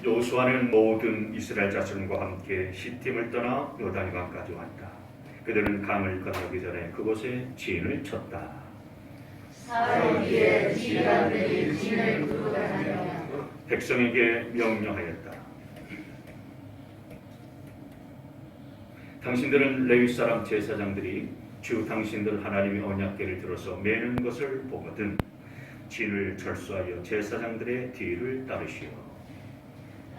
여호수아는 모든 이스라엘 자손과 함께 시팀을 떠나 요단강까지 왔다. 그들은 강을 건너기 전에 그곳에 진을 쳤다. 사흘 뒤에 지휘관들이 진을 두르고 다니며 백성에게 명령하였다. 당신들은 레위 사람 제사장들이 주 당신들 하나님의 언약궤를 들어서 매는 것을 보거든 진을 철수하여 제사장들의 뒤를 따르시오.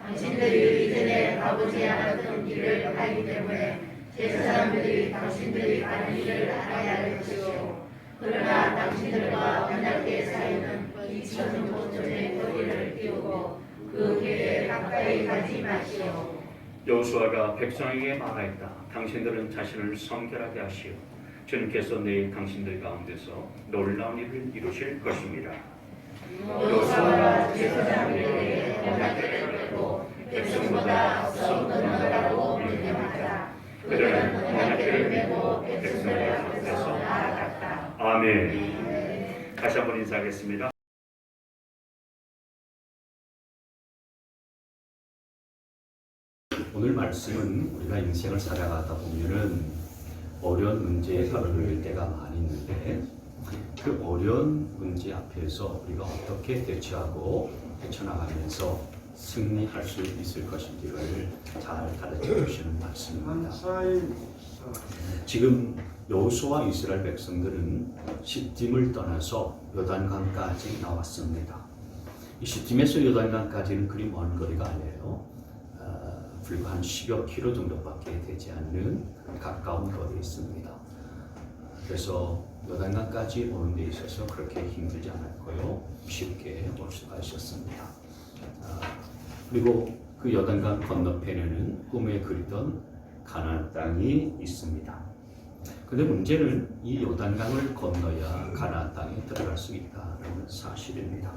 당신들이 이전에 가보지 않았던 길을 가기 때문에 제사장들이 당신들이 가는 길을 알아야 할 것이오. 그러나 당신들과 언약궤 사이는 2,500조의 거리를 띄우고 그 궤에 가까이 가지 마시오. 여호수아가 백성에게 말하였다. 당신들은 자신을 성결하게 하시오. 주님께서 내일 당신들 가운데서 놀라운 일을 이루실 것입니다. 여호수아가 제사장들에게 언약궤를 메고 백성보다 앞서 건너가라고 명령하자 그들은 언약궤를 메고 백성들 앞에서 나아갔다. 아멘. 다시 한번 인사하겠습니다. 오늘 말씀은 우리가 인생을 살아가다 보면은 어려운 문제에 다룰 때가 많이 있는데 그 어려운 문제 앞에서 우리가 어떻게 대처하고 헤쳐나가면서 승리할 수 있을 것인지를 잘 가르쳐 주시는 말씀입니다. 지금 여호수아 이스라엘 백성들은 시팀을 떠나서 요단강까지 나왔습니다. 이 시팀에서 요단강까지는 그리 먼 거리가 아니에요. 불과 한 10여 킬로 정도밖에 되지 않는 가까운 거리에 있습니다. 그래서 요단강까지 오는 데 있어서 그렇게 힘들지 않았고요. 쉽게 올 수가 있었습니다. 그리고 그 요단강 건너편에는 꿈에 그리던 가나안 땅이 있습니다. 그런데 문제는 이 요단강을 건너야 가나안 땅에 들어갈 수 있다는 사실입니다.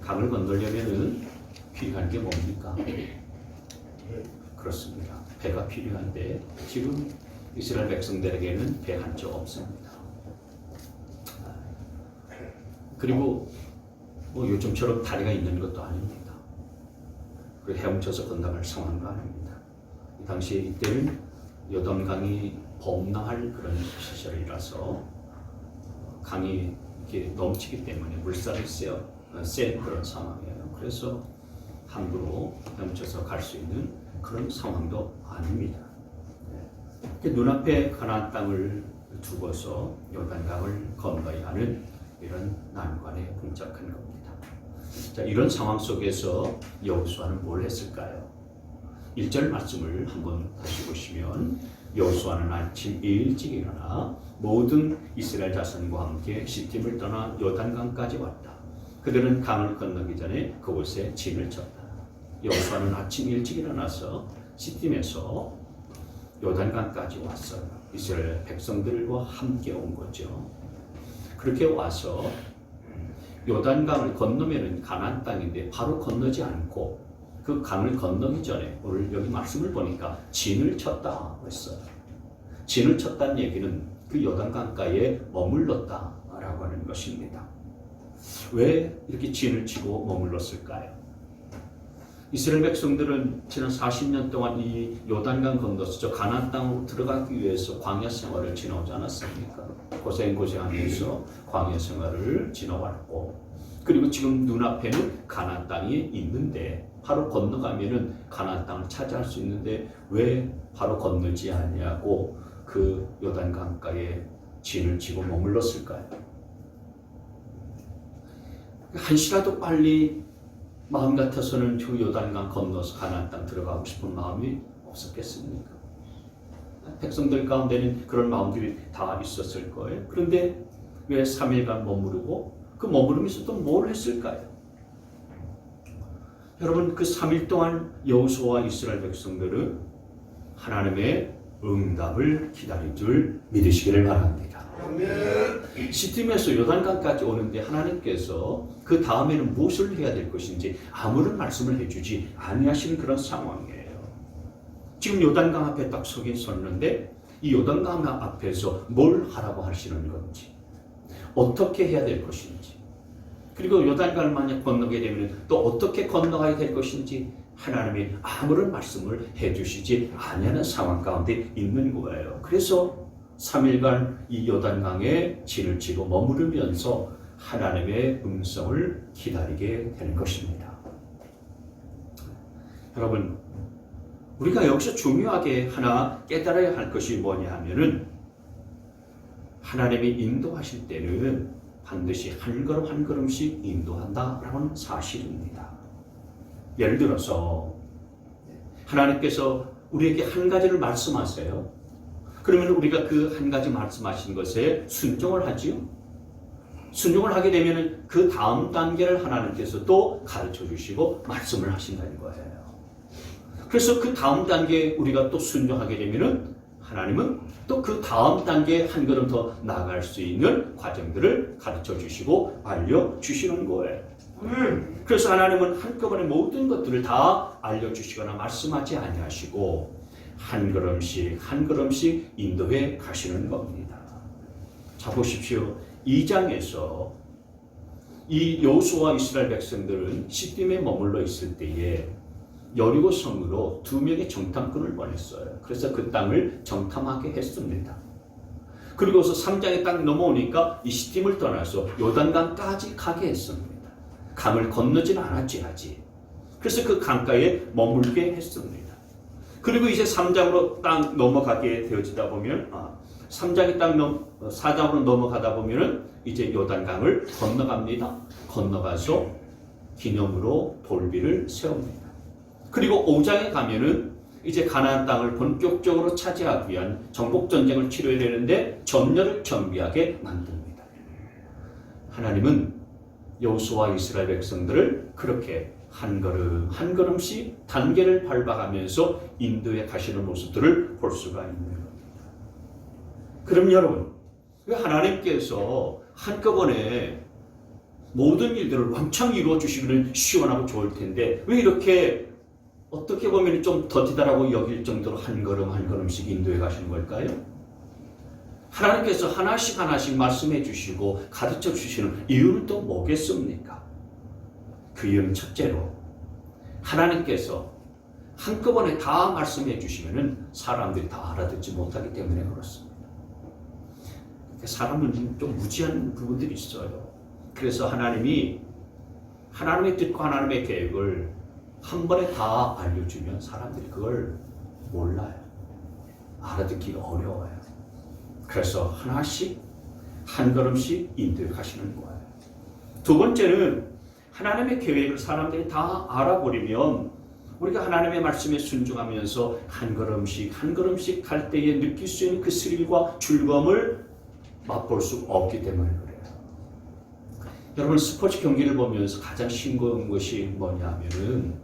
강을 건너려면 필요한 게 뭡니까? 그렇습니다. 배가 필요한데 지금 이스라엘 백성들에게는 배 한 쪽 없습니다. 그리고 요즘처럼 다리가 있는 것도 아닙니다. 그리고 헤엄쳐서 건너갈 상황도 아닙니다. 이 당시에 이때는 요단강이 범람할 그런 시절이라서 강이 이렇게 넘치기 때문에 물살이 센 그런 상황이에요. 그래서 함부로 헤엄쳐서 갈 수 있는 그런 상황도 아닙니다. 눈앞에 가나안 땅을 두고서 요단강을 건너야 하는 이런 난관에 봉착한 겁니다. 자, 이런 상황 속에서 여호수아는 뭘 했을까요? 1절 말씀을 한번 다시 보시면 여호수아는 아침 일찍 일어나 모든 이스라엘 자손과 함께 시팀을 떠나 요단강까지 왔다. 그들은 강을 건너기 전에 그곳에 진을 쳤다. 여호수아는 아침 일찍 일어나서 시팀에서 요단강까지 왔어요. 이스라엘 백성들과 함께 온 거죠. 그렇게 와서 요단강을 건너면은 가나안 땅인데 바로 건너지 않고 그 강을 건너기 전에 오늘 여기 말씀을 보니까 진을 쳤다 했어요. 진을 쳤다는 얘기는 그 요단강가에 머물렀다라고 하는 것입니다. 왜 이렇게 진을 치고 머물렀을까요? 이스라엘 백성들은 지난 40년 동안 이 요단강 건너서 저 가나안 땅으로 들어가기 위해서 광야 생활을 지나오지 않았습니까? 고생하면서 광야 생활을 지나왔고, 그리고 지금 눈앞에는 가나안 땅이 있는데 바로 건너가면은 가나안 땅을 차지할 수 있는데 왜 바로 건너지 않냐고 그 요단강가에 진을 치고 머물렀을까요? 한시라도 빨리 마음 같아서는 저 요단강 건너서 가나안 땅 들어가고 싶은 마음이 없었겠습니까? 백성들 가운데는 그런 마음들이 다 있었을 거예요. 그런데 왜 3일간 머무르고 그 머무르면서 또 뭘 했을까요? 여러분, 그 3일 동안 여호수아와 이스라엘 백성들은 하나님의 응답을 기다릴 줄 믿으시기를 바랍니다. 시팀에서 요단강까지 오는데 하나님께서 그 다음에는 무엇을 해야 될 것인지 아무런 말씀을 해주지 아니하시는 그런 상황이에요. 지금 요단강 앞에 딱 서긴 섰는데 이 요단강 앞에서 뭘 하라고 하시는 건지, 어떻게 해야 될 것인지, 그리고 요단강을 만약 건너게 되면 또 어떻게 건너가야 될 것인지 하나님이 아무런 말씀을 해주시지 아니하는 상황 가운데 있는 거예요. 그래서 3일간 이 요단강에 진을 치고 머무르면서 하나님의 음성을 기다리게 되는 것입니다. 여러분, 우리가 여기서 중요하게 하나 깨달아야 할 것이 뭐냐 하면은 하나님이 인도하실 때는 반드시 한 걸음 한 걸음씩 인도한다라는 사실입니다. 예를 들어서 하나님께서 우리에게 한 가지를 말씀하세요. 그러면 우리가 그 한 가지 말씀하신 것에 순종을 하지요. 순종을 하게 되면 그 다음 단계를 하나님께서 또 가르쳐 주시고 말씀을 하신다는 거예요. 그래서 그 다음 단계에 우리가 또 순종하게 되면 하나님은 또 그 다음 단계에 한 걸음 더 나아갈 수 있는 과정들을 가르쳐 주시고 알려주시는 거예요. 그래서 하나님은 한꺼번에 모든 것들을 다 알려주시거나 말씀하지 아니하시고 한 걸음씩 한 걸음씩 인도해 가시는 겁니다. 자, 보십시오. 2장에서 이 여호수아와 이스라엘 백성들은 시딤에 머물러 있을 때에 여리고 성으로 2명의 정탐꾼을 보냈어요. 그래서 그 땅을 정탐하게 했습니다. 그리고서 3장에 딱 넘어오니까 이 시딤을 떠나서 요단강까지 가게 했습니다. 강을 건너지는 않았지 아직. 그래서 그 강가에 머물게 했습니다. 그리고 이제 3장으로 딱 넘어가게 되어지다 보면 3장이 딱 4장으로 넘어가다 보면은 이제 요단강을 건너갑니다. 건너가서 기념으로 돌비를 세웁니다. 그리고 5장에 가면은 이제 가나안 땅을 본격적으로 차지하기 위한 정복 전쟁을 치러야 되는데 전열을 정비하게 만듭니다. 하나님은 여호수아와 이스라엘 백성들을 그렇게 한 걸음 한 걸음씩 단계를 밟아가면서 인도에 가시는 모습들을 볼 수가 있는 겁니다. 그럼 여러분, 하나님께서 한꺼번에 모든 일들을 왕창 이루어 주시면 시원하고 좋을 텐데 왜 이렇게 어떻게 보면 좀 더디다라고 여길 정도로 한 걸음 한 걸음씩 인도해 가시는 걸까요? 하나님께서 하나씩 하나씩 말씀해 주시고 가르쳐 주시는 이유는 또 뭐겠습니까? 그 이유는 첫째로 하나님께서 한꺼번에 다 말씀해 주시면 사람들이 다 알아듣지 못하기 때문에 그렇습니다. 사람은 좀 무지한 부분들이 있어요. 그래서 하나님의 뜻과 하나님의 계획을 한 번에 다 알려주면 사람들이 그걸 몰라요. 알아듣기가 어려워요. 그래서 하나씩 한 걸음씩 인도해 가시는 거예요. 두 번째는 하나님의 계획을 사람들이 다 알아버리면 우리가 하나님의 말씀에 순종하면서 한 걸음씩 한 걸음씩 갈 때에 느낄 수 있는 그 스릴과 즐거움을 맛볼 수 없기 때문에 그래요. 여러분, 스포츠 경기를 보면서 가장 싱거운 것이 뭐냐면은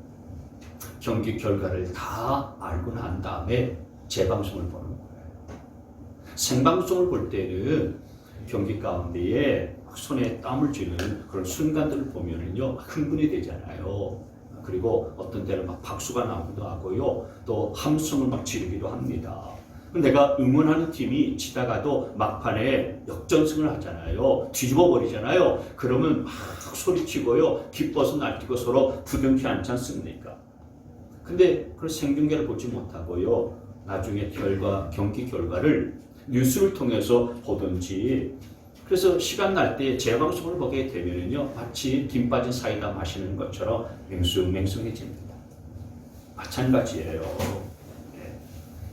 경기 결과를 다 알고 난 다음에 재방송을 보는 거예요. 생방송을 볼 때는 경기 가운데에 손에 땀을 쥐는 그런 순간들을 보면은요, 흥분이 되잖아요. 그리고 어떤 때는 막 박수가 나오기도 하고요, 또 함성을 막 지르기도 합니다. 내가 응원하는 팀이 지다가도 막판에 역전승을 하잖아요. 뒤집어 버리잖아요. 그러면 막 소리치고요, 기뻐서 날뛰고 서로 부둥켜 앉지 않습니까? 근데 그런 생중계를 보지 못하고요, 나중에 경기 결과를 뉴스를 통해서 보든지, 그래서 시간 날 때 재방송을 보게 되면요, 마치 김 빠진 사이다 마시는 것처럼 맹숭맹숭해집니다. 마찬가지예요. 네.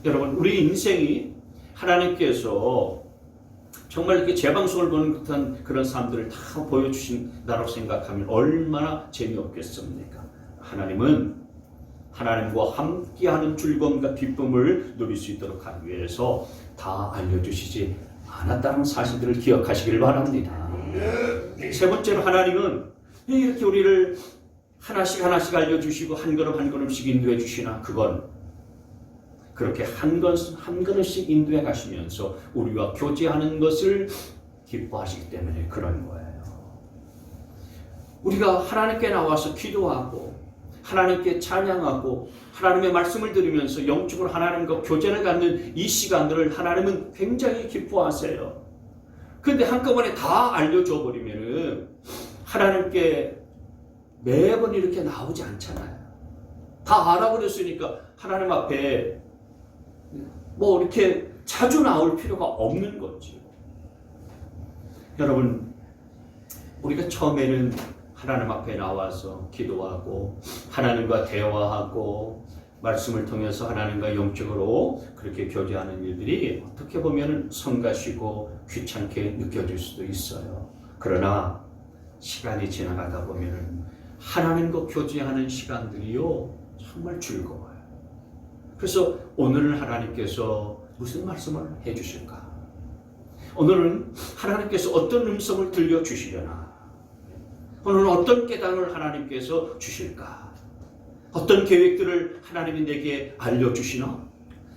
여러분, 우리 인생이 하나님께서 정말 이렇게 재방송을 보는 듯한 그런 사람들을 다 보여주신다고 생각하면 얼마나 재미없겠습니까? 하나님은 하나님과 함께하는 즐거움과 기쁨을 누릴 수 있도록 하기 위해서 다 알려주시지 않았다는 사실들을 기억하시길 바랍니다. 세 번째로 하나님은 이렇게 우리를 하나씩 하나씩 알려주시고 한 걸음 한 걸음씩 인도해 주시나, 그건 그렇게 한 걸음씩 인도해 가시면서 우리와 교제하는 것을 기뻐하시기 때문에 그런 거예요. 우리가 하나님께 나와서 기도하고 하나님께 찬양하고 하나님의 말씀을 들으면서 영적으로 하나님과 교제를 갖는 이 시간들을 하나님은 굉장히 기뻐하세요. 그런데 한꺼번에 다 알려줘 버리면은 하나님께 매번 이렇게 나오지 않잖아요. 다 알아버렸으니까 하나님 앞에 뭐 이렇게 자주 나올 필요가 없는 거지. 여러분, 우리가 처음에는 하나님 앞에 나와서 기도하고 하나님과 대화하고 말씀을 통해서 하나님과 영적으로 그렇게 교제하는 일들이 어떻게 보면 성가시고 귀찮게 느껴질 수도 있어요. 그러나 시간이 지나가다 보면 하나님과 교제하는 시간들이요 정말 즐거워요. 그래서 오늘 하나님께서 무슨 말씀을 해주실까? 오늘은 하나님께서 어떤 음성을 들려주시려나? 오늘은 어떤 깨달음을 하나님께서 주실까? 어떤 계획들을 하나님이 내게 알려주시나?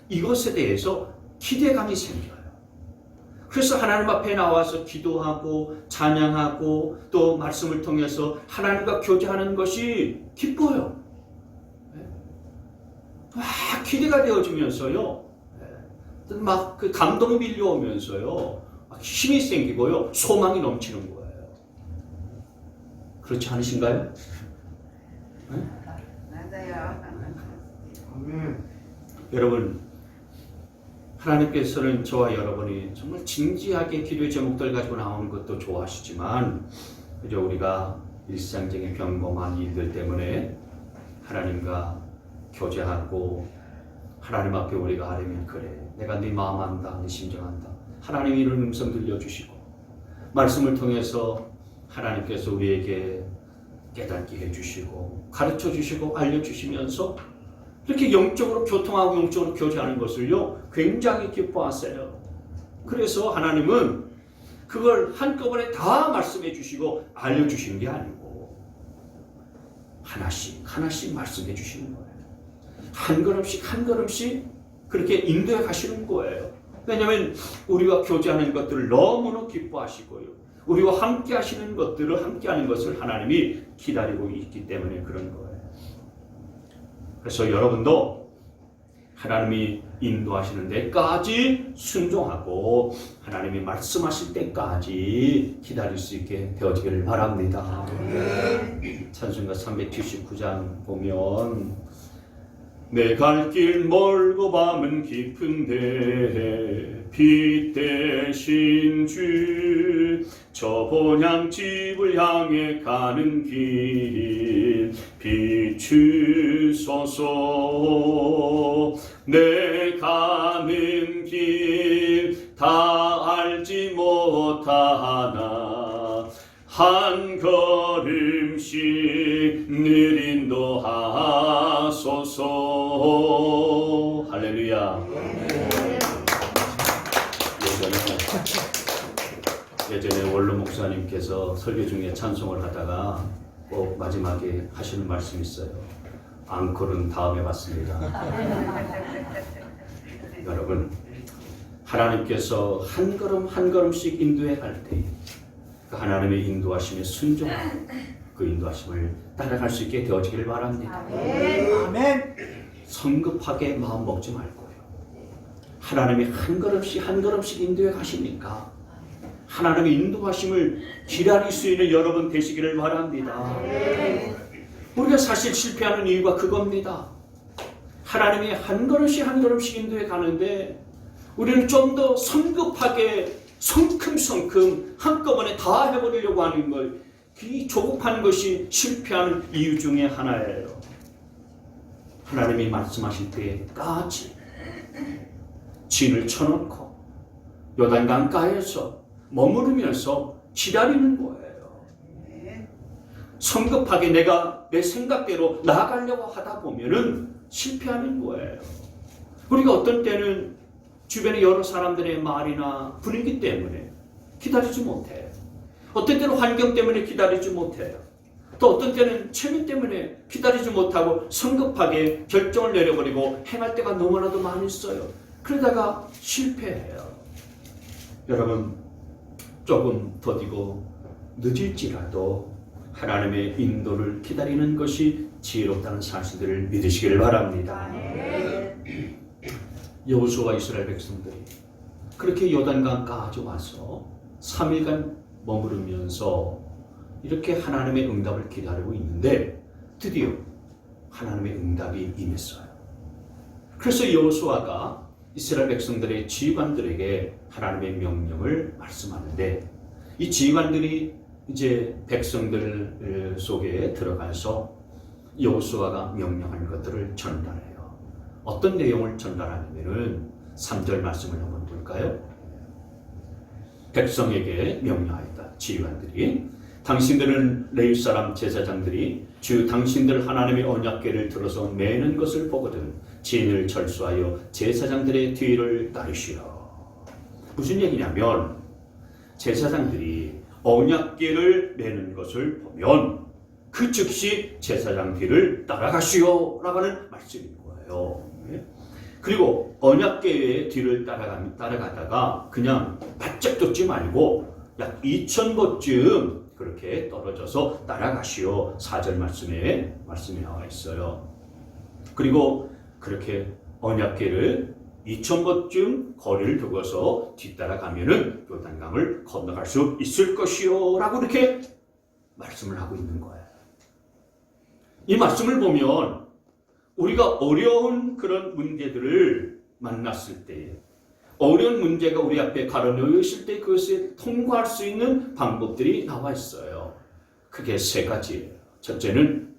이것에 대해서 기대감이 생겨요. 그래서 하나님 앞에 나와서 기도하고 찬양하고 또 말씀을 통해서 하나님과 교제하는 것이 기뻐요. 막 기대가 되어지면서요. 막 그 감동이 밀려오면서요. 막 힘이 생기고요. 소망이 넘치는 거예요. 그렇지 않으신가요? 맞아요. 여러분, 하나님께서는 저와 여러분이 정말 진지하게 기도의 제목들 가지고 나오는 것도 좋아하시지만 그저 우리가 일상적인 평범한 일들 때문에 하나님과 교제하고 하나님 앞에 우리가 하려면 그래, 내가 네 마음 안다, 네 심정 안다. 하나님이 이런 음성 들려주시고 말씀을 통해서 하나님께서 우리에게 깨닫게 해주시고 가르쳐 주시고 알려주시면서 이렇게 영적으로 교통하고 영적으로 교제하는 것을요 굉장히 기뻐하세요. 그래서 하나님은 그걸 한꺼번에 다 말씀해 주시고 알려주시는 게 아니고 하나씩 하나씩 말씀해 주시는 거예요. 한 걸음씩 한 걸음씩 그렇게 인도해 가시는 거예요. 왜냐하면 우리와 교제하는 것들을 너무나 기뻐하시고요. 우리와 함께 하시는 것들을 함께 하는 것을 하나님이 기다리고 있기 때문에 그런 거예요. 그래서 여러분도 하나님이 인도하시는 데까지 순종하고 하나님이 말씀하실 때까지 기다릴 수 있게 되어지기를 바랍니다. 찬송가 379장 보면 내 갈 길 멀고 밤은 깊은데 빛 대신 주 저 본향집을 향해 가는 길 비추소서. 내 가는 길 다 알지 못하나 한 걸음씩 늘 인도하소서. 할렐루야. 예전에 원로 목사님께서 설교 중에 찬송을 하다가 꼭 마지막에 하시는 말씀이 있어요. 앙콜은 다음에 받습니다. 여러분, 하나님께서 한 걸음 한 걸음씩 인도해 갈 때 그 하나님의 인도하심에 순종하고 그 인도하심을 따라갈 수 있게 되어지기를 바랍니다. 아멘. 성급하게 마음 먹지 말고요. 하나님이 한 걸음씩 한 걸음씩 인도해 가시니까 하나님의 인도하심을 기다릴 수 있는 여러분 되시기를 바랍니다. 우리가 사실 실패하는 이유가 그겁니다. 하나님이 한 걸음씩 한 걸음씩 인도해 가는데 우리는 좀 더 성급하게 성큼성큼 한꺼번에 다 해버리려고 하는 걸, 이 조급한 것이 실패하는 이유 중에 하나예요. 하나님이 말씀하실 때까지 진을 쳐놓고 요단강 가에서 머무르면서 기다리는 거예요. 성급하게 내가 내 생각대로 나아가려고 하다 보면은 실패하는 거예요. 우리가 어떤 때는 주변의 여러 사람들의 말이나 분위기 때문에 기다리지 못해요. 어떤 때는 환경 때문에 기다리지 못해요. 또 어떤 때는 체면 때문에 기다리지 못하고 성급하게 결정을 내려버리고 행할 때가 너무나도 많이 있어요. 그러다가 실패해요. 여러분, 조금 더디고 늦을지라도 하나님의 인도를 기다리는 것이 지혜롭다는 사실들을 믿으시기를 바랍니다. 여호수아와 이스라엘 백성들이 그렇게 요단강까지 와서 3일간 머무르면서 이렇게 하나님의 응답을 기다리고 있는데 드디어 하나님의 응답이 임했어요. 그래서 여호수아가 이스라엘 백성들의 지휘관들에게 하나님의 명령을 말씀하는데, 이 지휘관들이 이제 백성들 속에 들어가서 여호수아가 명령한 것들을 전달해요. 어떤 내용을 전달하냐면은 3절 말씀을 한번 볼까요? 백성에게 명령하였다. 지휘관들이, 당신들은 레위 사람 제사장들이 주 당신들 하나님의 언약궤를 들어서 매는 것을 보거든 진을 철수하여 제사장들의 뒤를 따르시오. 무슨 얘기냐면, 제사장들이 언약궤를 매는 것을 보면 그 즉시 제사장 뒤를 따라가시오 라고 하는 말씀인 거예요. 그리고 언약궤의 뒤를 따라가다가 그냥 바짝 쫓지 말고 약 2000보쯤 그렇게 떨어져서 따라가시오. 4절 말씀이 나와 있어요. 그리고 그렇게 언약궤를 2000보쯤 거리를 두고서 뒤따라가면은 요단강을 건너갈 수 있을 것이요 라고 이렇게 말씀을 하고 있는 거예요. 이 말씀을 보면 우리가 어려운 그런 문제들을 만났을 때, 어려운 문제가 우리 앞에 가로놓여 있을 때 그것을 통과할 수 있는 방법들이 나와 있어요. 그게 3가지예요. 첫째는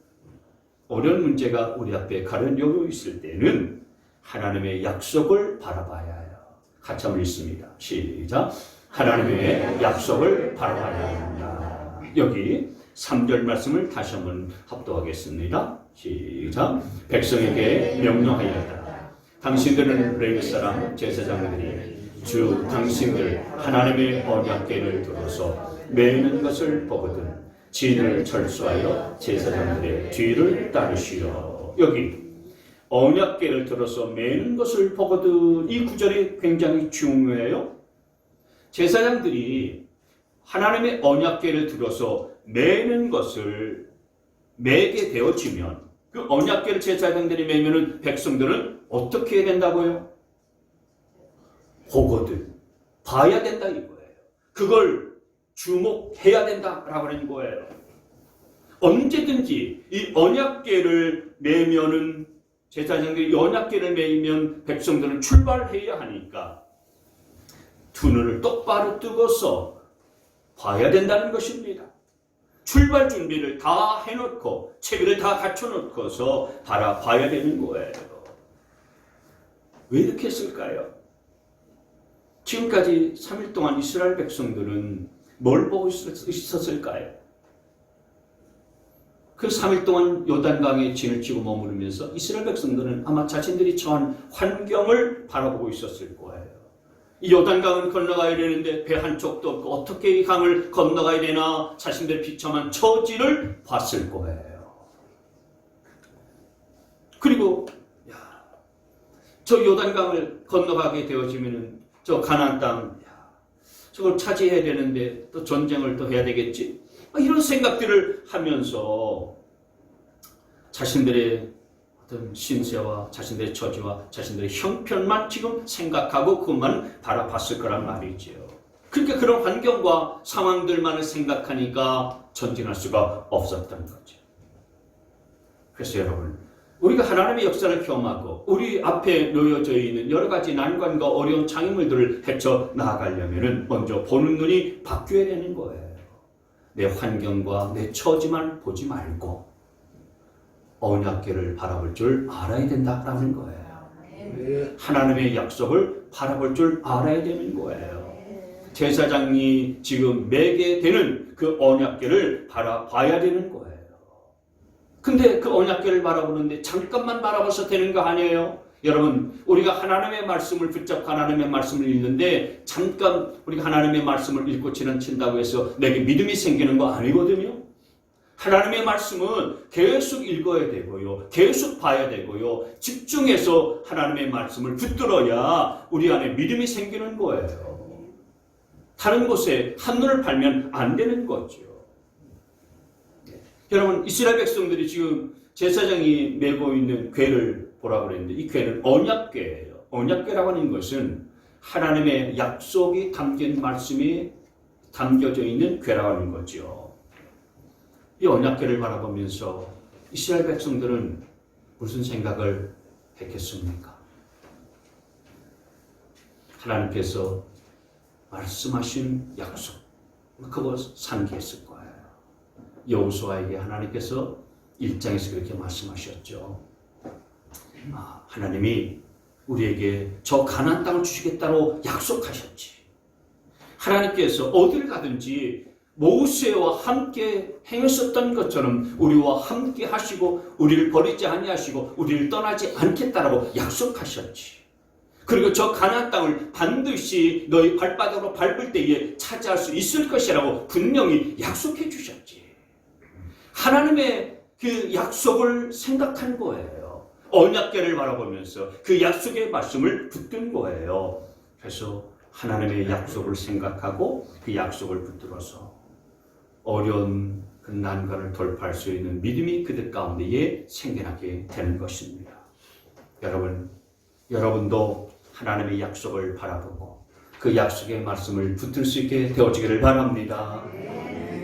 어려운 문제가 우리 앞에 가로놓여 있을 때는 하나님의 약속을 바라봐야 해요. 같이 한번 읽습니다. 시작. 하나님의 약속을 바라봐야 합니다. 여기 3절 말씀을 다시 한번 합독하겠습니다. 시작. 백성에게 명령하였다. 당신들은 레위 사람 제사장들이 주 당신들 하나님의 언약궤를 들어서 매는 것을 보거든 진을 철수하여 제사장들의 뒤를 따르시오. 여기 언약궤를 들어서 매는 것을 보거든, 이 구절이 굉장히 중요해요. 제사장들이 하나님의 언약궤를 들어서 매는 것을 매게 되어지면, 그 언약궤를 제사장들이 매면은 백성들은 어떻게 해야 된다고요? 보거든, 봐야 된다 이거예요. 그걸 주목해야 된다라고 하는 거예요. 언제든지 이 언약궤를 매면은, 제사장들이 언약궤를 매면 백성들은 출발해야 하니까 두 눈을 똑바로 뜨고서 봐야 된다는 것입니다. 출발 준비를 다 해놓고 채비를 다 갖춰놓고서 바라봐야 되는 거예요. 왜 이렇게 했을까요? 지금까지 3일 동안 이스라엘 백성들은 뭘 보고 있었을까요? 그 3일 동안 요단강에 진을 치고 머무르면서 이스라엘 백성들은 아마 자신들이 처한 환경을 바라보고 있었을 거예요. 이 요단강을 건너가야 되는데 배 한쪽도 없고 어떻게 이 강을 건너가야 되나 자신들 비참한 처지를 봤을 거예요. 그리고 저 요단강을 건너가게 되어지면은 저 가나안 땅, 저걸 차지해야 되는데 또 전쟁을 또 해야 되겠지? 이런 생각들을 하면서 자신들의 어떤 신세와 자신들의 처지와 자신들의 형편만 지금 생각하고 그것만 바라봤을 거란 말이지요. 그러니까 그런 환경과 상황들만을 생각하니까 전진할 수가 없었던 거죠. 그래서 여러분, 우리가 하나님의 역사를 경험하고 우리 앞에 놓여져 있는 여러 가지 난관과 어려운 장애물들을 헤쳐 나아가려면 먼저 보는 눈이 바뀌어야 되는 거예요. 내 환경과 내 처지만 보지 말고 언약궤를 바라볼 줄 알아야 된다라는 거예요. 하나님의 약속을 바라볼 줄 알아야 되는 거예요. 제사장이 지금 매게 되는 그 언약궤를 바라봐야 되는 거예요. 근데 그 언약궤를 바라보는데 잠깐만 바라봐서 되는 거 아니에요? 여러분, 우리가 하나님의 말씀을 붙잡고 하나님의 말씀을 읽는데 잠깐 우리가 하나님의 말씀을 읽고 지나친다고 해서 내게 믿음이 생기는 거 아니거든요. 하나님의 말씀은 계속 읽어야 되고요, 계속 봐야 되고요, 집중해서 하나님의 말씀을 붙들어야 우리 안에 믿음이 생기는 거예요. 다른 곳에 한눈을 팔면 안 되는 거죠. 여러분, 이스라엘 백성들이 지금 제사장이 메고 있는 궤를 보라고 그랬는데 이 궤는 언약궤예요. 언약궤라고 하는 것은 하나님의 약속이 담긴 말씀이 담겨져 있는 궤라고 하는 거죠. 이 언약궤를 바라보면서 이스라엘 백성들은 무슨 생각을 했겠습니까? 하나님께서 말씀하신 약속, 그거 상기했을 거예요. 여호수아에게 하나님께서 1장에서 그렇게 말씀하셨죠. 하나님이 우리에게 저 가나안 땅을 주시겠다고 약속하셨지. 하나님께서 어디를 가든지 모세와 함께 행하셨던 것처럼 우리와 함께 하시고 우리를 버리지 아니하시고 우리를 떠나지 않겠다라고 약속하셨지. 그리고 저 가나안 땅을 반드시 너희 발바닥으로 밟을 때에 차지할 수 있을 것이라고 분명히 약속해 주셨지. 하나님의 그 약속을 생각한 거예요. 언약궤를 바라보면서 그 약속의 말씀을 붙든 거예요. 그래서 하나님의 약속을 생각하고 그 약속을 붙들어서 어려운 그 난관을 돌파할 수 있는 믿음이 그들 가운데에 생겨나게 되는 것입니다. 여러분도 하나님의 약속을 바라보고 그 약속의 말씀을 붙들 수 있게 되어지기를 바랍니다.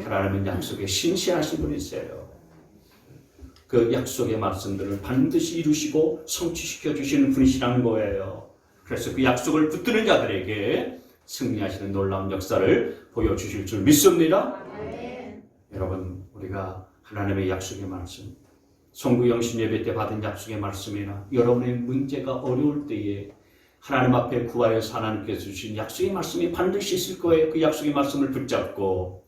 하나님은 약속에 신실하신 분이세요. 그 약속의 말씀들을 반드시 이루시고 성취시켜 주시는 분이시라는 거예요. 그래서 그 약속을 붙드는 자들에게 승리하시는 놀라운 역사를 보여주실 줄 믿습니다. 여러분, 우리가 하나님의 약속의 말씀, 송구영신 예배 때 받은 약속의 말씀이나 여러분의 문제가 어려울 때에 하나님 앞에 구하여서 하나님께서 주신 약속의 말씀이 반드시 있을 거예요. 그 약속의 말씀을 붙잡고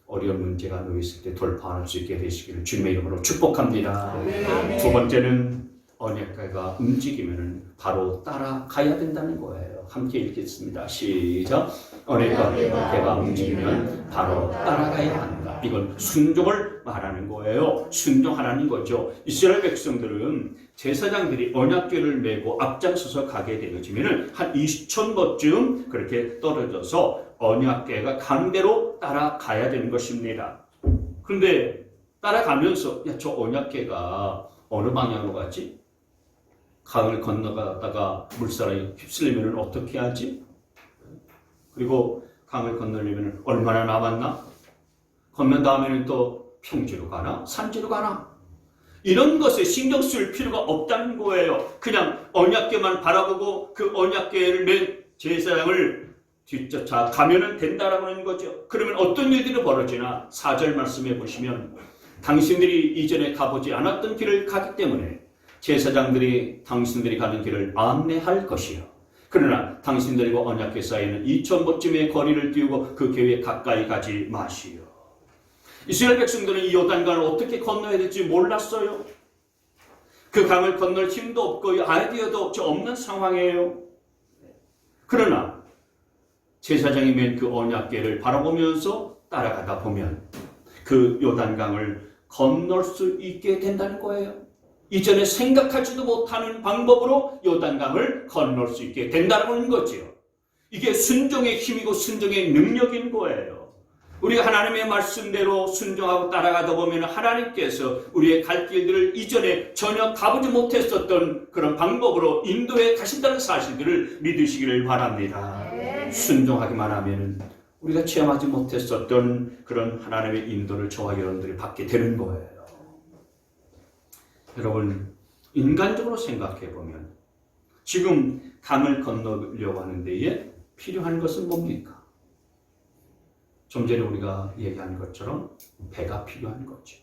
어려운 문제가 놓였을 때 돌파할 수 있게 되시기를 주님의 이름으로 축복합니다. 두 번째는 언약궤가 움직이면 바로 따라가야 된다는 거예요. 함께 읽겠습니다. 시작. 언약궤가 움직이면 바로 따라가야 한다. 이건 순종을 말하는 거예요. 순종하라는 거죠. 이스라엘 백성들은 제사장들이 언약궤를 메고 앞장서서 가게 되어지면 한 20,000보쯤 그렇게 떨어져서 언약궤가 강대로 따라가야 되는 것입니다. 그런데 따라가면서 저 언약궤가 어느 방향으로 가지? 강을 건너가다가 물살에 휩쓸리면 어떻게 하지? 그리고 강을 건너려면 얼마나 남았나? 건넌 다음에는 또 평지로 가나? 산지로 가나? 이런 것에 신경 쓸 필요가 없다는 거예요. 그냥 언약궤만 바라보고 그 언약궤를 맨 제사장을 뒤쫓아 가면 된다라고 하는 거죠. 그러면 어떤 일들이 벌어지나 4절 말씀해 보시면 당신들이 이전에 가보지 않았던 길을 가기 때문에 제사장들이 당신들이 가는 길을 안내할 것이요. 그러나 당신들과 언약궤 사이에는 2,000보쯤의 거리를 띄우고 그 교회에 가까이 가지 마시오. 이스라엘 백성들은 이 요단강을 어떻게 건너야 될지 몰랐어요. 그 강을 건널 힘도 없고 아이디어도 없는 상황이에요. 그러나 제사장이 맨 그 언약궤를 바라보면서 따라가다 보면 그 요단강을 건널 수 있게 된다는 거예요. 이전에 생각하지도 못하는 방법으로 요단강을 건널 수 있게 된다는 거죠. 이게 순종의 힘이고 순종의 능력인 거예요. 우리가 하나님의 말씀대로 순종하고 따라가다 보면 하나님께서 우리의 갈 길들을 이전에 전혀 가보지 못했었던 그런 방법으로 인도해 가신다는 사실들을 믿으시기를 바랍니다. 순종하기만 하면 우리가 체험하지 못했었던 그런 하나님의 인도를 저와 여러분들이 받게 되는 거예요. 여러분, 인간적으로 생각해 보면 지금 강을 건너려고 하는 데에 필요한 것은 뭡니까? 좀 전에 우리가 얘기한 것처럼 배가 필요한 거죠.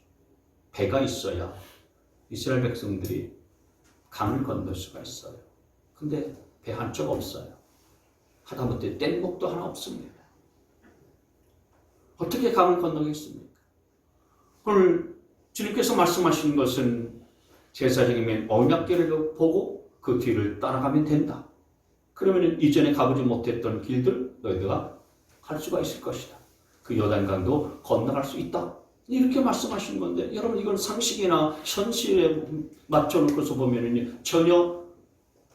배가 있어야 이스라엘 백성들이 강을 건널 수가 있어요. 근데 배 한 쪽 없어요. 하다못해 뗏목도 하나 없습니다. 어떻게 강을 건너겠습니까? 오늘 주님께서 말씀하신 것은 제사장이면 언약궤를 보고 그 뒤를 따라가면 된다. 그러면 이전에 가보지 못했던 길들 너희들가 갈 수가 있을 것이다. 그 요단강도 건너갈 수 있다. 이렇게 말씀하신 건데 여러분 이건 상식이나 현실에 맞춰놓고서 보면 전혀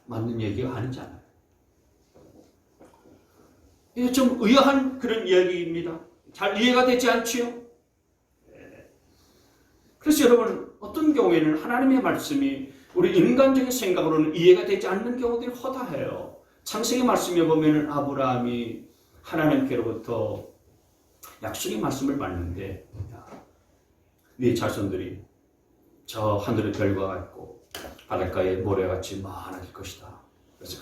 맞는 얘기가 아니잖아요. 이게 좀 의아한 그런 이야기입니다. 잘 이해가 되지 않지요? 그래서 여러분 어떤 경우에는 하나님의 말씀이 우리 인간적인 생각으로는 이해가 되지 않는 경우들이 허다해요. 창세기 말씀에 보면 아브라함이 하나님께로부터 약속의 말씀을 받는데 네 자손들이 저 하늘의 별과 같고 바닷가에 모래같이 많아질 것이다. 그래서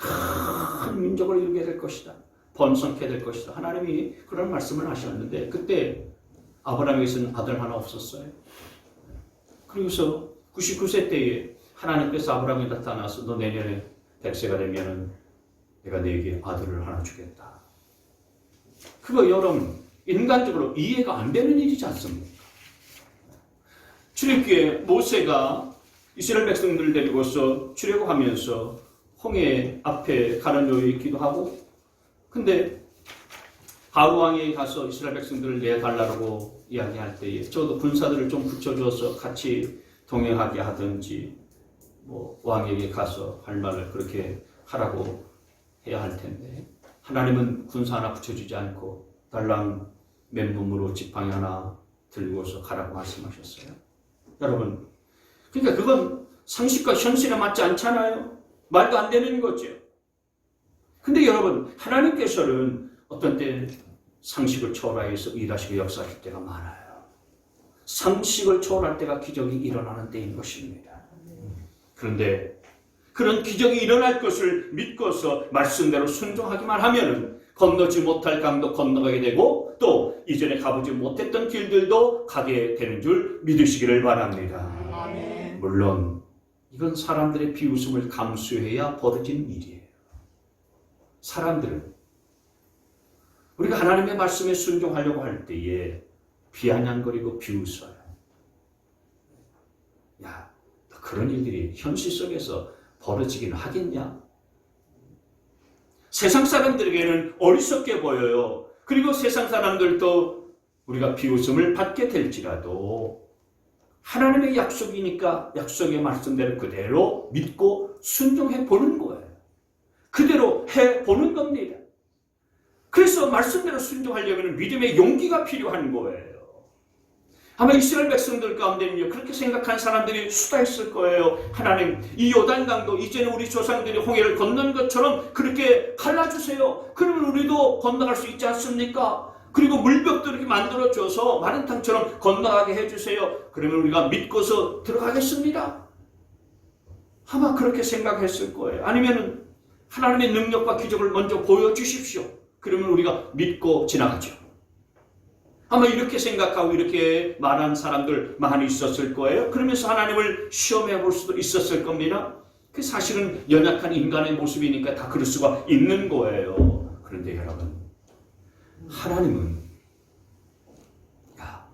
큰 민족을 이루게 될 것이다. 번성케 될 것이다. 하나님이 그런 말씀을 하셨는데 그때 아브라함에게서는 아들 하나 없었어요. 그리고서 99세 때에 하나님께서 아브라함에 나타나서 너 내년에 100세가 되면은 내가 너에게 아들을 하나 주겠다. 그거 여러분 인간적으로 이해가 안 되는 일이지 않습니까? 출애굽기에 모세가 이스라엘 백성들을 데리고서 출애굽하면서 홍해 앞에 가는 요에 있기도 하고, 근데 바로 왕에게 가서 이스라엘 백성들을 내달라고 이야기할 때에 저도 군사들을 좀 붙여줘서 같이 동행하게 하든지 뭐 왕에게 가서 할 말을 그렇게 하라고 해야 할 텐데 하나님은 군사 하나 붙여주지 않고 달랑 맨몸으로 지팡이 하나 들고서 가라고 말씀하셨어요. 여러분, 그러니까 그건 상식과 현실에 맞지 않잖아요. 말도 안 되는 거죠. 근데 여러분, 하나님께서는 어떤 때 상식을 초월해서 일하시고 역사하실 때가 많아요. 상식을 초월할 때가 기적이 일어나는 때인 것입니다. 그런데 그런 기적이 일어날 것을 믿고서 말씀대로 순종하기만 하면은 건너지 못할 강도 건너가게 되고 또 이전에 가보지 못했던 길들도 가게 되는 줄 믿으시기를 바랍니다. 아멘. 물론 이건 사람들의 비웃음을 감수해야 벌어진 일이에요. 사람들은 우리가 하나님의 말씀에 순종하려고 할 때에 비아냥거리고 비웃어요. 야, 그런 일들이 현실 속에서 벌어지기는 하겠냐? 세상 사람들에게는 어리석게 보여요. 그리고 세상 사람들도 우리가 비웃음을 받게 될지라도 하나님의 약속이니까 약속의 말씀대로 그대로 믿고 순종해 보는 거예요. 그대로 해 보는 겁니다. 그래서 말씀대로 순종하려면 믿음의 용기가 필요한 거예요. 아마 이스라엘 백성들 가운데는요, 그렇게 생각한 사람들이 수다했을 거예요. 하나님, 이 요단강도 이제는 우리 조상들이 홍해를 건넌 것처럼 그렇게 갈라주세요. 그러면 우리도 건너갈 수 있지 않습니까? 그리고 물벽도 이렇게 만들어줘서 마른 땅처럼 건너가게 해주세요. 그러면 우리가 믿고서 들어가겠습니다. 아마 그렇게 생각했을 거예요. 아니면 하나님의 능력과 기적을 먼저 보여주십시오. 그러면 우리가 믿고 지나가죠. 아마 이렇게 생각하고 이렇게 말한 사람들 많이 있었을 거예요. 그러면서 하나님을 시험해 볼 수도 있었을 겁니다. 그 사실은 연약한 인간의 모습이니까 다 그럴 수가 있는 거예요. 그런데 여러분, 하나님은 야,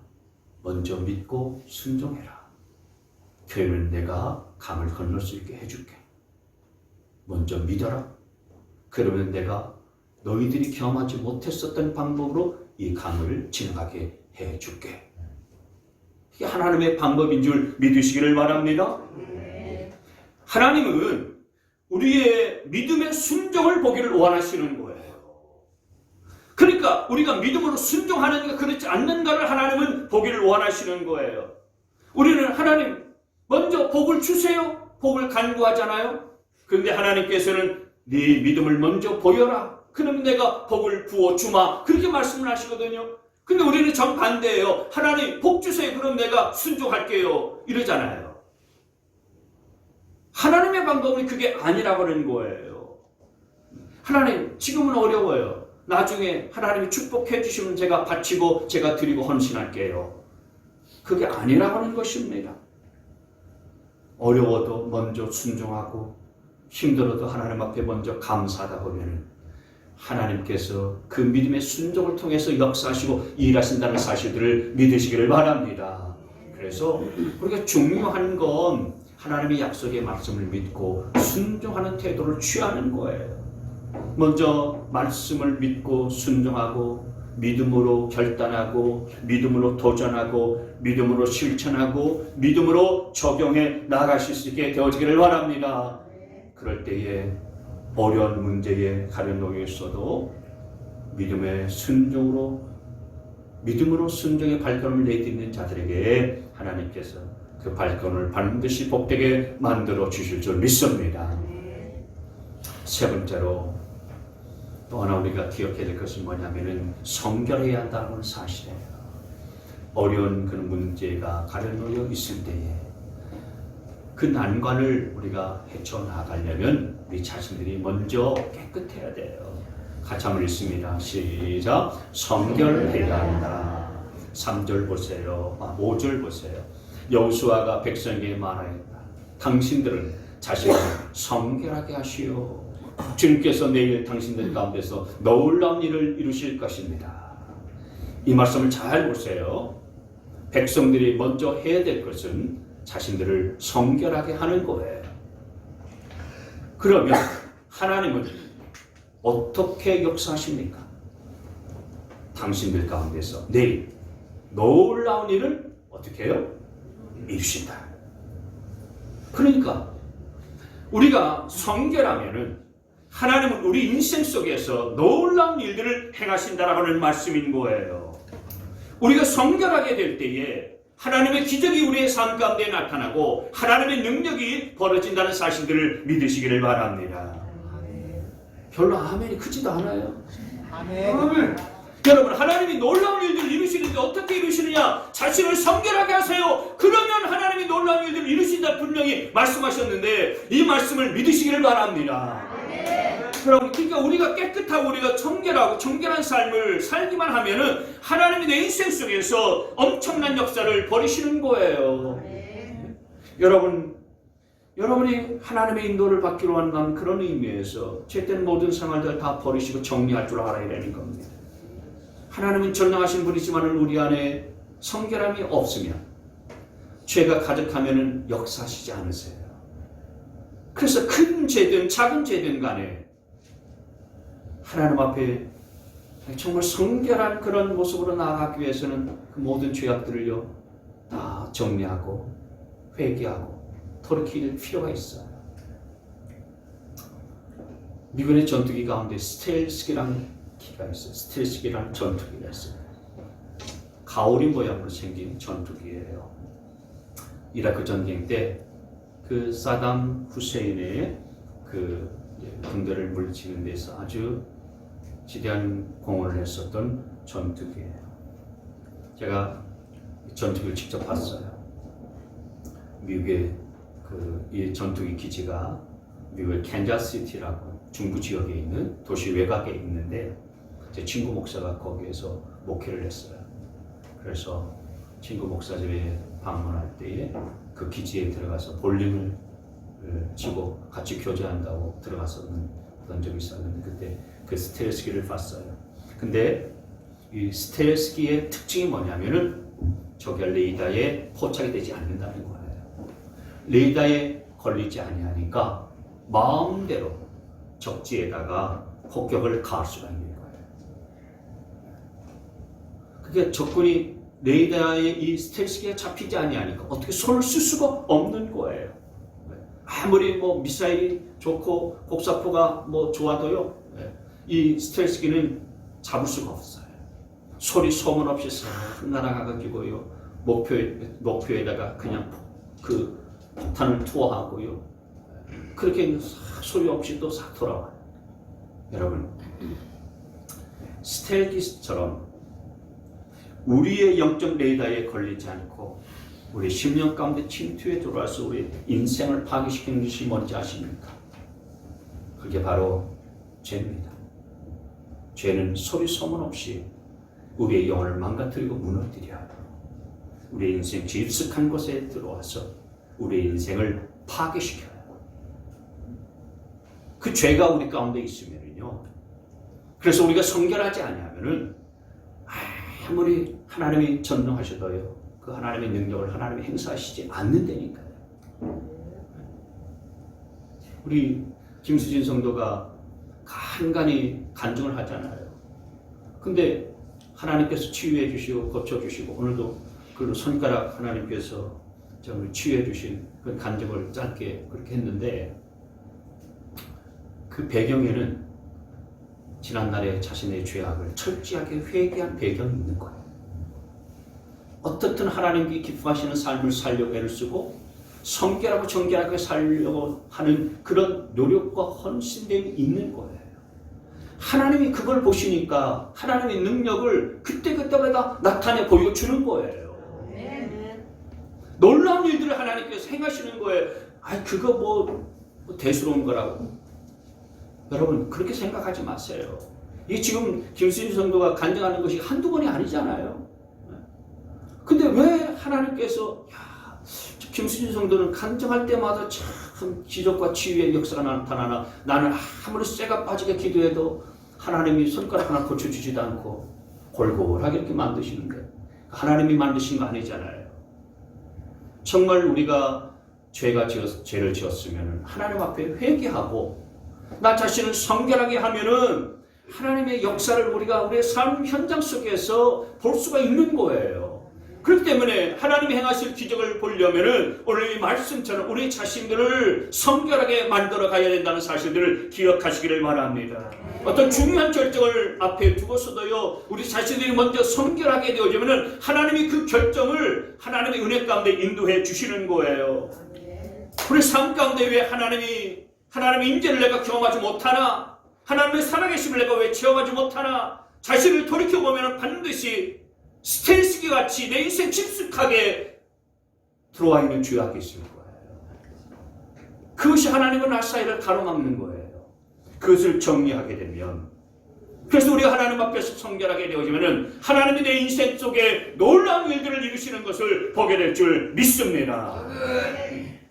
먼저 믿고 순종해라. 그러면 내가 강을 건널 수 있게 해줄게. 먼저 믿어라. 그러면 내가 너희들이 경험하지 못했었던 방법으로 이 강을 지나가게 해줄게. 이게 하나님의 방법인 줄 믿으시기를 바랍니다. 하나님은 우리의 믿음의 순종을 보기를 원하시는 거예요. 그러니까 우리가 믿음으로 순종하는가 그렇지 않는가를 하나님은 보기를 원하시는 거예요. 우리는 하나님 먼저 복을 주세요. 복을 간구하잖아요. 그런데 하나님께서는 네 믿음을 먼저 보여라. 그러면 내가 복을 부어주마. 그렇게 말씀을 하시거든요. 근데 우리는 정반대예요. 하나님 복 주세요. 그럼 내가 순종할게요. 이러잖아요. 하나님의 방법은 그게 아니라고 하는 거예요. 하나님 지금은 어려워요. 나중에 하나님이 축복해 주시면 제가 바치고 제가 드리고 헌신할게요. 그게 아니라고 하는 것입니다. 어려워도 먼저 순종하고 힘들어도 하나님 앞에 먼저 감사하다 보면 하나님께서 그 믿음의 순종을 통해서 역사하시고 일하신다는 사실들을 믿으시기를 바랍니다. 그래서 우리가 중요한 건 하나님의 약속의 말씀을 믿고 순종하는 태도를 취하는 거예요. 먼저 말씀을 믿고 순종하고 믿음으로 결단하고 믿음으로 도전하고 믿음으로 실천하고 믿음으로 적용해 나가실 수 있게 되어지기를 바랍니다. 그럴 때에 어려운 문제에 가려놓여 있어도 믿음으로 순종의 발걸음을 내딛는 자들에게 하나님께서 그 발걸음을 반드시 복되게 만들어 주실 줄 믿습니다. 세 번째로 또 하나 우리가 기억해야 될 것은 뭐냐면은 성결해야 한다는 사실이에요. 어려운 그런 문제가 가려놓여 있을 때에 그 난관을 우리가 헤쳐나가려면 우리 자신들이 먼저 깨끗해야 돼요. 같이 한번 읽습니다. 시작. 성결해야 한다. 3절 보세요. 5절 보세요. 여호수아가 백성에게 말하였다. 당신들은 자신을 성결하게 하시오. 주님께서 내일 당신들 가운데서 놀라운 일을 이루실 것입니다. 이 말씀을 잘 보세요. 백성들이 먼저 해야 될 것은 자신들을 성결하게 하는 거예요. 그러면 하나님은 어떻게 역사하십니까? 당신들 가운데서 내일 놀라운 일을 어떻게 해요? 이루신다. 그러니까 우리가 성결하면은 하나님은 우리 인생 속에서 놀라운 일들을 행하신다라고 하는 말씀인 거예요. 우리가 성결하게 될 때에 하나님의 기적이 우리의 삶 가운데 나타나고 하나님의 능력이 벌어진다는 사실들을 믿으시기를 바랍니다. 별로 아멘이 크지도 않아요. 아멘. 여러분, 하나님이 놀라운 일들을 이루시는데 어떻게 이루시느냐? 자신을 성결하게 하세요. 그러면 하나님이 놀라운 일들을 이루신다 분명히 말씀하셨는데 이 말씀을 믿으시기를 바랍니다. 그러니까 우리가 깨끗하고 우리가 청결하고 정결한 삶을 살기만 하면은 하나님이 내 인생 속에서 엄청난 역사를 벌이시는 거예요. 여러분이 하나님의 인도를 받기로 한다는 그런 의미에서 죄된 모든 생활들 다 버리시고 정리할 줄 알아야 되는 겁니다. 하나님은 전능하신 분이지만 우리 안에 성결함이 없으면 죄가 가득하면 역사하시지 않으세요. 그래서 큰 죄든 작은 죄든 간에 하나님 앞에 정말 성결한 그런 모습으로 나아가기 위해서는 그 모든 죄악들을요 다 정리하고 회개하고 돌이킬 필요가 있어요. 미군의 전투기 가운데 스텔스기라는 기가 있어요. 스텔스기라는 전투기가 있어요. 가오리 모양으로 생긴 전투기예요. 이라크 전쟁 때 그 사담 후세인의 그 군대를 물리치는 데서 아주 지대한 공헌을 했었던 전투기예요. 제가 전투기를 직접 봤어요. 미국의 이 전투기 기지가 미국의 캔자스시티라고 중부 지역에 있는 도시 외곽에 있는데 제 친구 목사가 거기에서 목회를 했어요. 그래서 친구 목사 집에 방문할 때에 그 기지에 들어가서 볼링을 치고 같이 교제한다고 들어갔었던 적이 있었는데 그때 그 스텔스기를 봤어요. 근데 이 스텔스기의 특징이 뭐냐면은 저게 레이더에 포착이 되지 않는다는 거예요. 레이더에 걸리지 아니하니까 마음대로 적지에다가 폭격을 가할 수가 있는 거예요. 그게 적군이 레이더에 이 스텔스기가 잡히지 아니하니까 어떻게 손을 쓸 수가 없는 거예요. 아무리 뭐 미사일이 좋고 곡사포가 뭐 좋아도요, 이 스텔스기는 잡을 수가 없어요. 소리 소문 없이 싹 날아가가지고요, 목표에다가 그냥 그 폭탄을 투하하고요, 그렇게 소리 없이 또 싹 돌아와요. 여러분, 스텔기처럼 우리의 영적 레이더에 걸리지 않고 우리 심령 가운데 침투에 들어와서 우리 인생을 파괴시키는 것이 뭔지 아십니까? 그게 바로 죄입니다. 죄는 소리 소문 없이 우리의 영혼을 망가뜨리고 무너뜨려 우리의 인생 깊숙한 곳에 들어와서 우리의 인생을 파괴시켜요. 그 죄가 우리 가운데 있으면요, 그래서 우리가 성결하지 아니하면은 아무리 하나님이 전능하셔도요, 그 하나님의 능력을 하나님이 행사하시지 않는다니까요. 우리 김수진 성도가 간간히 간증을 하잖아요. 근데 하나님께서 치유해 주시고 고쳐 주시고 오늘도 그 손가락 하나님께서 저를 치유해 주신 그 간증을 짧게 그렇게 했는데 그 배경에는 지난날에 자신의 죄악을 철저하게 회개한 배경이 있는 거예요. 어떻든 하나님께 기뻐하시는 삶을 살려고 애를 쓰고 성결하고 정결하게 살려고 하는 그런 노력과 헌신됨이 있는 거예요. 하나님이 그걸 보시니까 하나님의 능력을 그때그때마다 나타내 보여주는 거예요. 놀라운 일들을 하나님께서 행하시는 거예요. 그거 뭐 대수로운 거라고. 여러분 그렇게 생각하지 마세요. 이게 지금 김수진 성도가 간증하는 것이 한두 번이 아니잖아요. 근데 왜 하나님께서 김수진 성도는 간증할 때마다 참 기적과 치유의 역사가 나타나나, 나는 아무리 쇠가 빠지게 기도해도 하나님이 손가락 하나 고쳐주지도 않고 골골하게 이렇게 만드시는데, 하나님이 만드신 거 아니잖아요. 정말 우리가 죄를 지었으면 하나님 앞에 회개하고 나 자신을 성결하게 하면은 하나님의 역사를 우리가 우리의 삶 현장 속에서 볼 수가 있는 거예요. 그렇기 때문에 하나님이 행하실 기적을 보려면은 오늘 이 말씀처럼 우리 자신들을 성결하게 만들어 가야 된다는 사실들을 기억하시기를 바랍니다. 어떤 중요한 결정을 앞에 두고서도요, 우리 자신들이 먼저 성결하게 되어지면은 하나님이 그 결정을 하나님의 은혜 가운데 인도해 주시는 거예요. 우리 삶 가운데 왜 하나님의 임재를 내가 경험하지 못하나? 하나님의 살아계심을 내가 왜 체험하지 못하나? 자신을 돌이켜보면 반드시 스테이스기 같이 내 인생 깊숙하게 들어와 있는 죄악이 있을 거예요. 그것이 하나님과 나 사이를 가로막는 거예요. 그것을 정리하게 되면, 그래서 우리가 하나님 앞에서 성결하게 되어지면 하나님이 내 인생 속에 놀라운 일들을 이루시는 것을 보게 될 줄 믿습니다.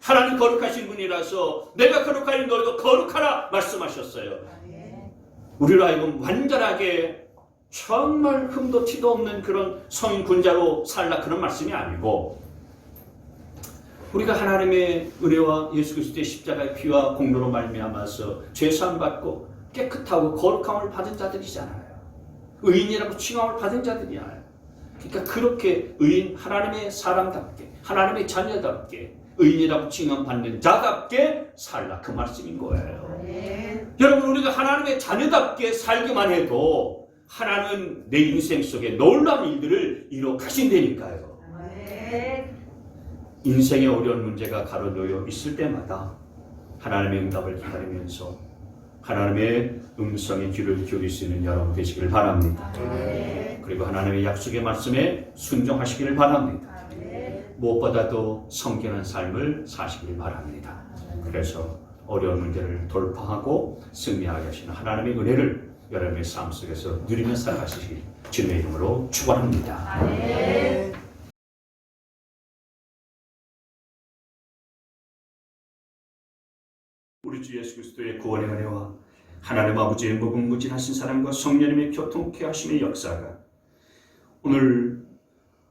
하나님 거룩하신 분이라서 내가 거룩하니 너희도 거룩하라 말씀하셨어요. 우리로 하여금 완전하게 정말 흠도 티도 없는 그런 성인 군자로 살라, 그런 말씀이 아니고, 우리가 하나님의 은혜와 예수 그리스도의 십자가의 피와 공로로 말미암아서 죄사함 받고 깨끗하고 거룩함을 받은 자들이잖아요. 의인이라고 칭함을 받은 자들이잖아요. 그러니까 그렇게 의인, 하나님의 사람답게, 하나님의 자녀답게, 의인이라고 칭함받는 자답게 살라, 그 말씀인 거예요. 여러분, 우리가 하나님의 자녀답게 살기만 해도 하나님은 내 인생 속에 놀라운 일들을 이뤄 가신다니까요. 인생의 어려운 문제가 가로놓여 있을 때마다 하나님의 응답을 기다리면서 하나님의 음성의 귀를 기울일 수 있는 여러분 되시기를 바랍니다. 그리고 하나님의 약속의 말씀에 순종하시기를 바랍니다. 무엇보다도 성결한 삶을 사시기를 바랍니다. 그래서 어려운 문제를 돌파하고 승리하게 하시는 하나님의 은혜를 여러분의 삶 속에서 누리며 살아가시길 주님의 이름으로 축원합니다. 우리 주 예수 그리스도의 구원의 은혜와 하나님 아버지의 무궁무진하신 사랑과 성령님의 교통케 하심의 역사가 오늘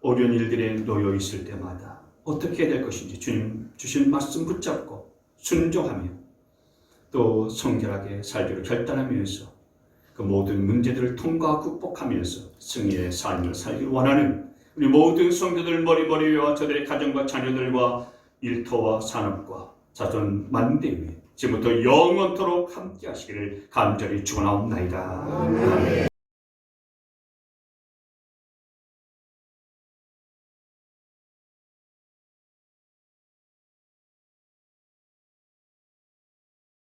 어려운 일들에 놓여 있을 때마다 어떻게 될 것인지 주님 주신 말씀 붙잡고 순종하며 또 성결하게 살기로 결단하면서 그 모든 문제들을 통과하고 극복하면서 승리의 삶을 살기를 원하는 우리 모든 성도들 머리머리와 저들의 가정과 자녀들과 일터와 산업과 자손 만대 위에 지금부터 영원토록 함께 하시기를 간절히 축원하옵나이다.